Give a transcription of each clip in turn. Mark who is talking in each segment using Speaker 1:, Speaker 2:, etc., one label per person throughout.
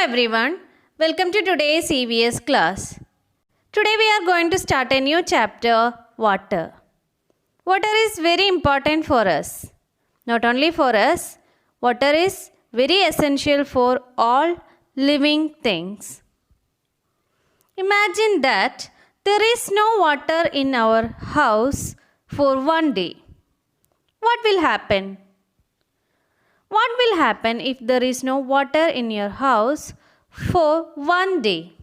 Speaker 1: everyone, welcome to today's EVS class. Today we are going to start a new chapter, water. Water is very important for us. Not only for us, water is very essential for all living things. Imagine that there is no water in our house for one day. What will happen? What will happen if there is no water in your house for one day?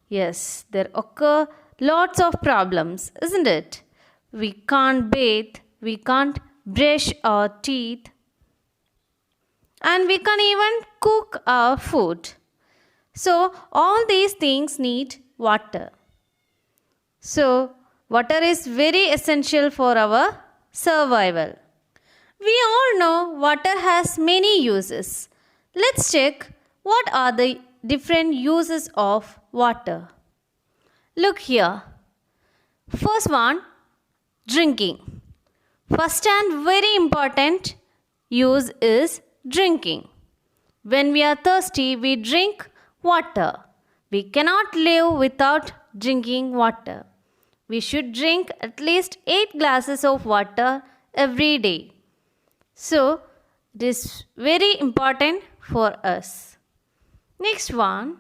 Speaker 1: Yes, there occur lots of problems, isn't it? We can't bathe, we can't brush our teeth, and we can't even cook our food. So, all these things need water. So, water is very essential for our survival. We all know water has many uses. Let's check what are the different uses of water. Look here. First one, drinking. First and very important use is drinking. When we are thirsty, we drink water. We cannot live without drinking water. We should drink at least 8 glasses of water every day. So, it is very important for us. Next one,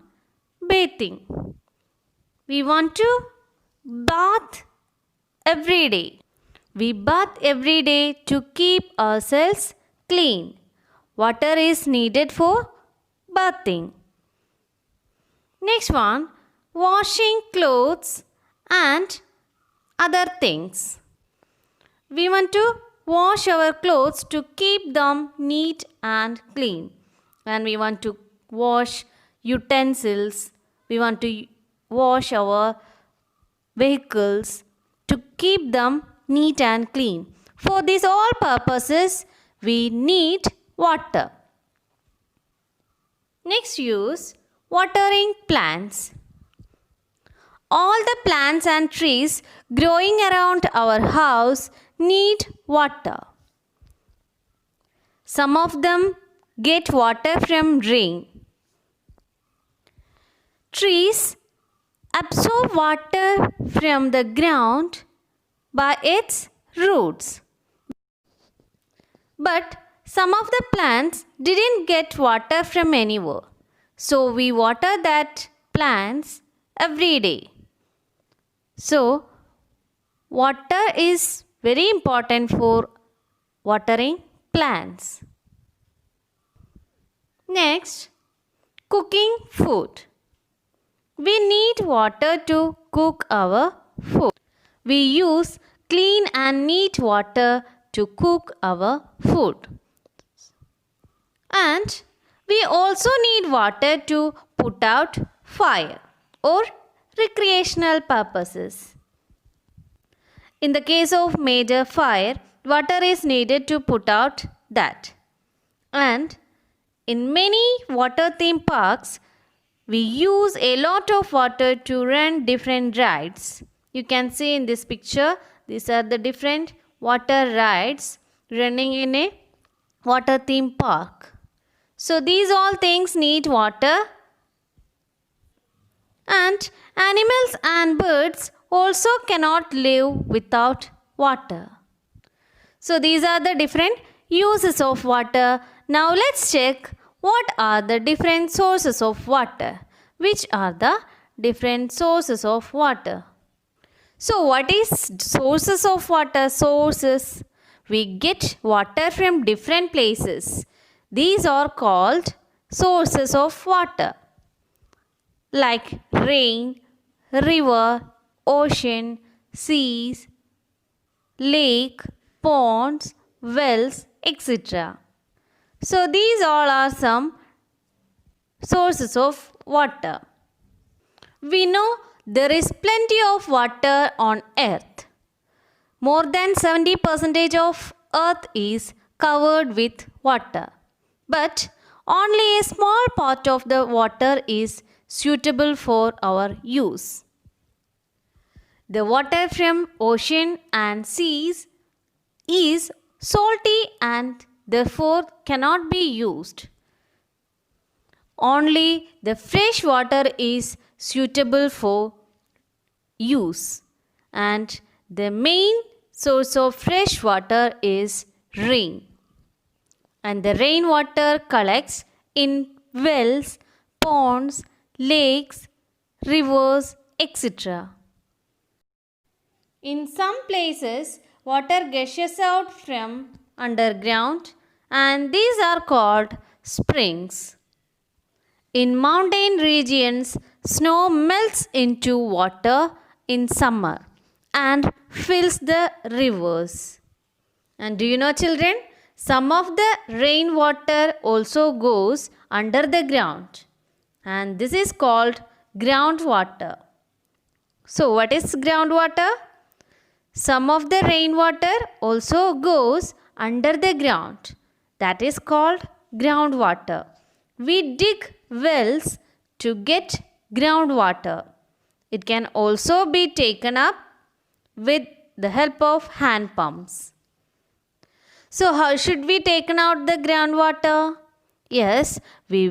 Speaker 1: bathing. We want to bath every day. We bath every day to keep ourselves clean. Water is needed for bathing. Next one, washing clothes and other things. We want to wash our clothes to keep them neat and clean. And we want to wash utensils. We want to wash our vehicles to keep them neat and clean. For these all purposes, we need water. Next use, watering plants. All the plants and trees growing around our house need water. Some of them get water from rain. Trees absorb water from the ground by its roots. But some of the plants didn't get water from anywhere. So we water that plants every day. So water is very important for watering plants. Next, cooking food. We need water to cook our food. We use clean and neat water to cook our food. And we also need water to put out fire or recreational purposes. In the case of major fire, water is needed to put out that. And in many water theme parks, we use a lot of water to run different rides. You can see in this picture, these are the different water rides running in a water theme park. So these all things need water. And animals and birds also cannot live without water. So these are the different uses of water. Now let's check what are the different sources of water. Which are the different sources of water? So what is sources of water? Sources. We get water from different places. These are called sources of water. Like rain, river, ocean, seas, lake, ponds, wells, etc. So these all are some sources of water. We know there is plenty of water on earth. More than 70% of earth is covered with water. But only a small part of the water is suitable for our use. The water from ocean and seas is salty and therefore cannot be used. only the fresh water is suitable for use. And the main source of fresh water is rain. And the rainwater collects in wells, ponds, lakes, rivers, etc. In some places, water gushes out from underground, and these are called springs. In mountain regions, snow melts into water in summer and fills the rivers. And do you know, children, some of the rainwater also goes under the ground, and this is called groundwater. So, what is groundwater? Some of the rainwater also goes under the ground. That is called groundwater. We dig wells to get groundwater. It can also be taken up with the help of hand pumps. So how should we take out the groundwater? Yes, we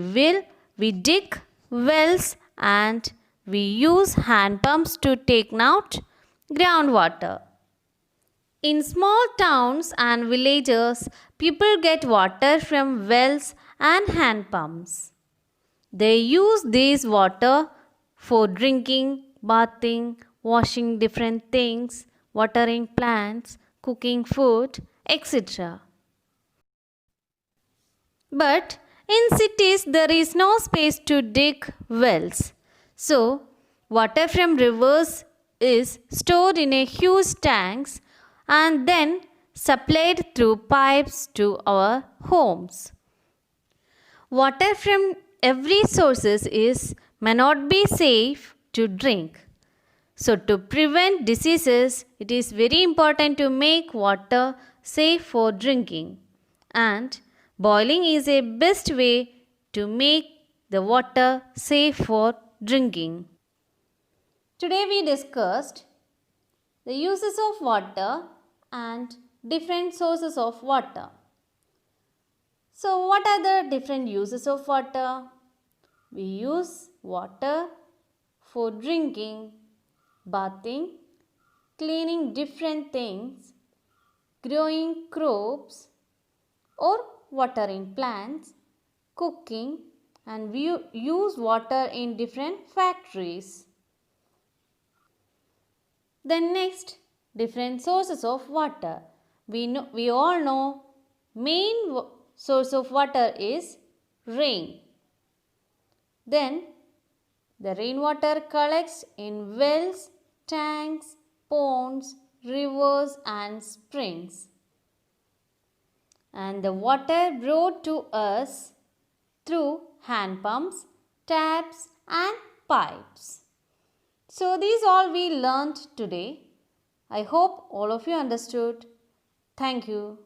Speaker 1: dig wells and we use hand pumps to take out groundwater. In small towns and villages, people get water from wells and hand pumps. They use this water for drinking, bathing, washing different things, watering plants, cooking food, etc. But in cities, there is no space to dig wells. So, water from rivers is stored in a huge tanks and then supplied through pipes to our homes. Water from every sources may not be safe to drink. So to prevent diseases, it is very important to make water safe for drinking. And boiling is a best way to make the water safe for drinking. Today we discussed the uses of water and different sources of water. So what are the different uses of water? We use water for drinking, bathing, cleaning different things, growing crops or watering plants, cooking, and we use water in different factories. Then next, different sources of water. We all know main source of water is rain. Then the rainwater collects in wells, tanks, ponds, rivers and springs. And the water brought to us through hand pumps, taps and pipes. So these all we learnt today. I hope all of you understood. Thank you.